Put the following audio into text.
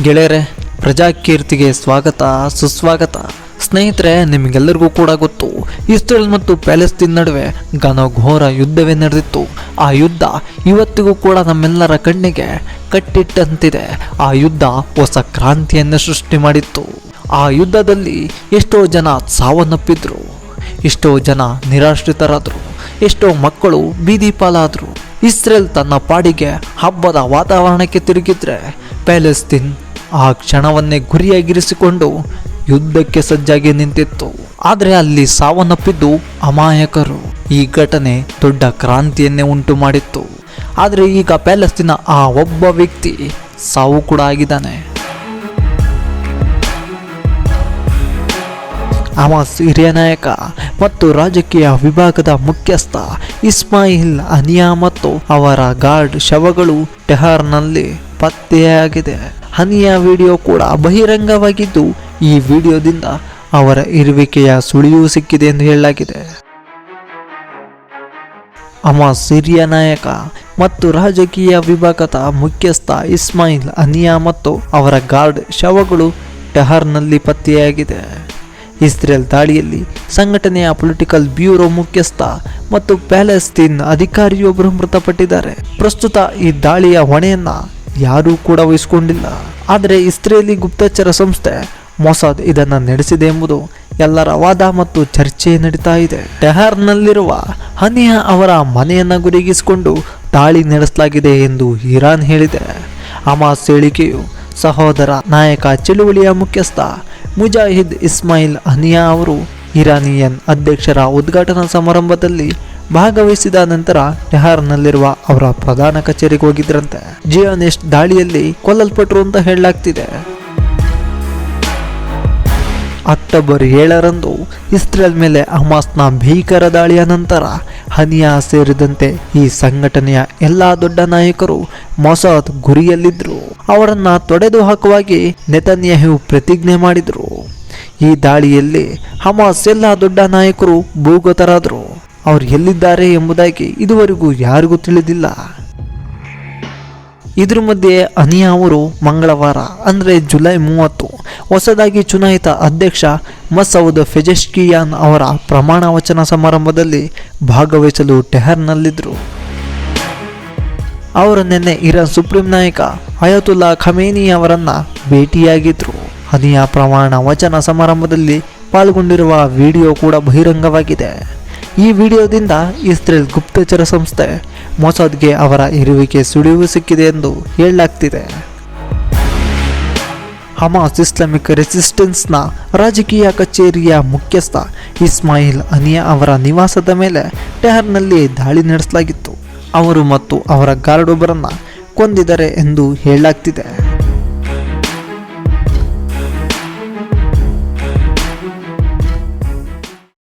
ಗೆಳೆಯರೆ, ಪ್ರಜಾಕೀರ್ತಿಗೆ ಸ್ವಾಗತ ಸುಸ್ವಾಗತ. ಸ್ನೇಹಿತರೆ, ನಿಮಗೆಲ್ಲರಿಗೂ ಕೂಡ ಗೊತ್ತು, ಇಸ್ರೇಲ್ ಮತ್ತು ಪ್ಯಾಲೆಸ್ತೀನ್ ನಡುವೆ ಘನಘೋರ ಯುದ್ಧವೇ ನಡೆದಿತ್ತು. ಆ ಯುದ್ಧ ಇವತ್ತಿಗೂ ಕೂಡ ನಮ್ಮೆಲ್ಲರ ಕಣ್ಣಿಗೆ ಕಟ್ಟಿಟ್ಟಂತಿದೆ. ಆ ಯುದ್ಧ ಹೊಸ ಕ್ರಾಂತಿಯನ್ನು ಸೃಷ್ಟಿ ಮಾಡಿತ್ತು. ಆ ಯುದ್ಧದಲ್ಲಿ ಎಷ್ಟೋ ಜನ ಸಾವನ್ನಪ್ಪಿದ್ರು, ಎಷ್ಟೋ ಜನ ನಿರಾಶ್ರಿತರಾದರು, ಎಷ್ಟೋ ಮಕ್ಕಳು ಬೀದಿ ಪಾಲಾದರು. ಇಸ್ರೇಲ್ ತನ್ನ ಪಾಡಿಗೆ ಹಬ್ಬದ ವಾತಾವರಣಕ್ಕೆ ತಿರುಗಿದ್ರೆ, ಪ್ಯಾಲೆಸ್ತೀನ್ ಆ ಕ್ಷಣವನ್ನೇ ಗುರಿಯಾಗಿರಿಸಿಕೊಂಡು ಯುದ್ಧಕ್ಕೆ ಸಜ್ಜಾಗಿ ನಿಂತಿತ್ತು. ಆದರೆ ಅಲ್ಲಿ ಸಾವನ್ನಪ್ಪಿದ್ದು ಅಮಾಯಕರು. ಈ ಘಟನೆ ದೊಡ್ಡ ಕ್ರಾಂತಿಯನ್ನೇ ಉಂಟು ಮಾಡಿತ್ತು. ಆದರೆ ಈಗ ಪ್ಯಾಲೆಸ್ತೀನ ಆ ಒಬ್ಬ ವ್ಯಕ್ತಿ ಸಾವು ಕೂಡ ಆಗಿದ್ದಾನೆ. ಹಮಾಸ್ ಹಿರಿಯ ನಾಯಕ ಮತ್ತು ರಾಜಕೀಯ ವಿಭಾಗದ ಮುಖ್ಯಸ್ಥ ಇಸ್ಮಾಯಿಲ್ ಹನಿಯಾ ಮತ್ತು ಅವರ ಗಾರ್ಡ್ ಶವಗಳು ಟೆಹರಾನ್ನಲ್ಲಿ ಪತ್ತೆಯಾಗಿದೆ. ಹನಿಯಾ ವಿಡಿಯೋ ಕೂಡ ಬಹಿರಂಗವಾಗಿದ್ದು, ಈ ವಿಡಿಯೋದಿಂದ ಅವರ ಇರುವಿಕೆಯ ಸುಳಿವು ಸಿಕ್ಕಿದೆ ಎಂದು ಹೇಳಲಾಗಿದೆ. ಹಮಾಸ್ ಹಿರಿಯ ನಾಯಕ ಮತ್ತು ರಾಜಕೀಯ ವಿಭಾಗದ ಮುಖ್ಯಸ್ಥ ಇಸ್ಮಾಯಿಲ್ ಹನಿಯಾ ಮತ್ತು ಅವರ ಗಾರ್ಡ್ ಶವಗಳು ಟೆಹರಾನ್ನಲ್ಲಿ ಪತ್ತೆಯಾಗಿದೆ. ಇಸ್ರೇಲ್ ದಾಳಿಯಲ್ಲಿ ಸಂಘಟನೆಯ ಪೊಲಿಟಿಕಲ್ ಬ್ಯೂರೋ ಮುಖ್ಯಸ್ಥ ಮತ್ತು ಪ್ಯಾಲೆಸ್ತೀನ್ ಅಧಿಕಾರಿಯೊಬ್ಬರು ಮೃತಪಟ್ಟಿದ್ದಾರೆ. ಪ್ರಸ್ತುತ ಈ ದಾಳಿಯ ಹೊಣೆಯನ್ನ ಯಾರೂ ಕೂಡ ವಹಿಸಿಕೊಂಡಿಲ್ಲ. ಆದರೆ ಇಸ್ರೇಲಿ ಗುಪ್ತಚರ ಸಂಸ್ಥೆ ಮೊಸಾದ್ ಇದನ್ನು ನಡೆಸಿದೆ ಎಂಬುದು ಎಲ್ಲರ ವಾದ ಮತ್ತು ಚರ್ಚೆ ನಡೀತಾ ಇದೆ. ಟೆಹರಾನ್ನಲ್ಲಿರುವ ಹನಿಯಾ ಅವರ ಮನೆಯನ್ನು ಗುರಿಗಿಸಿಕೊಂಡು ದಾಳಿ ನಡೆಸಲಾಗಿದೆ ಎಂದು ಇರಾನ್ ಹೇಳಿದೆ. ಹಮಾಸ್ ಹೇಳಿಕೆಯು ಸಹೋದರ ನಾಯಕ ಚಳುವಳಿಯ ಮುಖ್ಯಸ್ಥ ಮುಜಾಹಿದ್ ಇಸ್ಮಾಯಿಲ್ ಹನಿಯಾ ಅವರು ಇರಾನಿಯನ್ ಅಧ್ಯಕ್ಷರ ಉದ್ಘಾಟನಾ ಸಮಾರಂಭದಲ್ಲಿ ಭಾಗವಹಿಸಿದ ನಂತರ ಟೆಹರಾನ್ನಲ್ಲಿರುವ ಅವರ ಪ್ರಧಾನ ಕಚೇರಿಗೆ ಹೋಗಿದ್ರಂತೆ. ಜಿಯೋನಿಸ್ಟ್ ದಾಳಿಯಲ್ಲಿ ಕೊಲ್ಲಲ್ಪಟ್ಟರು ಅಂತ ಹೇಳಲಾಗ್ತಿದೆ. ಅಕ್ಟೋಬರ್ 7ರಂದು ಇಸ್ರೇಲ್ ಮೇಲೆ ಹಮಾಸ್ನ ಭೀಕರ ದಾಳಿಯ ನಂತರ ಹನಿಯಾ ಸೇರಿದಂತೆ ಈ ಸಂಘಟನೆಯ ಎಲ್ಲಾ ದೊಡ್ಡ ನಾಯಕರು ಮೊಸಾದ್ ಗುರಿಯಲ್ಲಿದ್ದರು. ಅವರನ್ನ ತೊಡೆದು ಹಾಕುವಾಗಿ ನೆತನ್ಯಾಹು ಪ್ರತಿಜ್ಞೆ ಮಾಡಿದರು. ಈ ದಾಳಿಯಲ್ಲಿ ಹಮಾಸ್ ಎಲ್ಲ ದೊಡ್ಡ ನಾಯಕರು ಭೂಗತರಾದರು. ಅವರು ಎಲ್ಲಿದ್ದಾರೆ ಎಂಬುದಾಗಿ ಇದುವರೆಗೂ ಯಾರಿಗೂ ತಿಳಿದಿಲ್ಲ. ಇದ್ರ ಮಧ್ಯೆ ಹನಿಯಾ ಅವರು ಮಂಗಳವಾರ ಅಂದರೆ ಜುಲೈ 30 ಹೊಸದಾಗಿ ಚುನಾಯಿತ ಅಧ್ಯಕ್ಷ ಮಸೌದ್ ಪೆಜೆಶ್ಕಿಯಾನ್ ಅವರ ಪ್ರಮಾಣ ವಚನ ಸಮಾರಂಭದಲ್ಲಿ ಭಾಗವಹಿಸಲು ಟೆಹರಾನ್ನಲ್ಲಿದ್ದರು. ಅವರು ನಿನ್ನೆ ಇರಾನ್ ಸುಪ್ರೀಂ ನಾಯಕ ಅಯತುಲ್ಲಾ ಖಮೇನಿ ಅವರನ್ನ ಭೇಟಿಯಾಗಿದ್ರು. ಹನಿಯಾ ಪ್ರಮಾಣ ವಚನ ಸಮಾರಂಭದಲ್ಲಿ ಪಾಲ್ಗೊಂಡಿರುವ ವಿಡಿಯೋ ಕೂಡ ಬಹಿರಂಗವಾಗಿದೆ. ಈ ವಿಡಿಯೋದಿಂದ ಇಸ್ರೇಲ್ ಗುಪ್ತಚರ ಸಂಸ್ಥೆ ಮೊಸಾದ್ಗೆ ಅವರ ಇರುವಿಕೆ ಸುಳಿವು ಸಿಕ್ಕಿದೆ ಎಂದು ಹೇಳಲಾಗ್ತಿದೆ. ಹಮಾಸ್ ಇಸ್ಲಾಮಿಕ್ ರೆಸಿಸ್ಟೆನ್ಸ್ನ ರಾಜಕೀಯ ಕಚೇರಿಯ ಮುಖ್ಯಸ್ಥ ಇಸ್ಮಾಯಿಲ್ ಹನಿಯಾ ಅವರ ನಿವಾಸದ ಮೇಲೆ ಟೆಹರಾನ್ನಲ್ಲಿ ದಾಳಿ ನಡೆಸಲಾಗಿತ್ತು. ಅವರು ಮತ್ತು ಅವರ ಗಾರ್ಡ್ ಒಬ್ಬರನ್ನ ಕೊಂದಿದ್ದಾರೆ ಎಂದು ಹೇಳಲಾಗ್ತಿದೆ.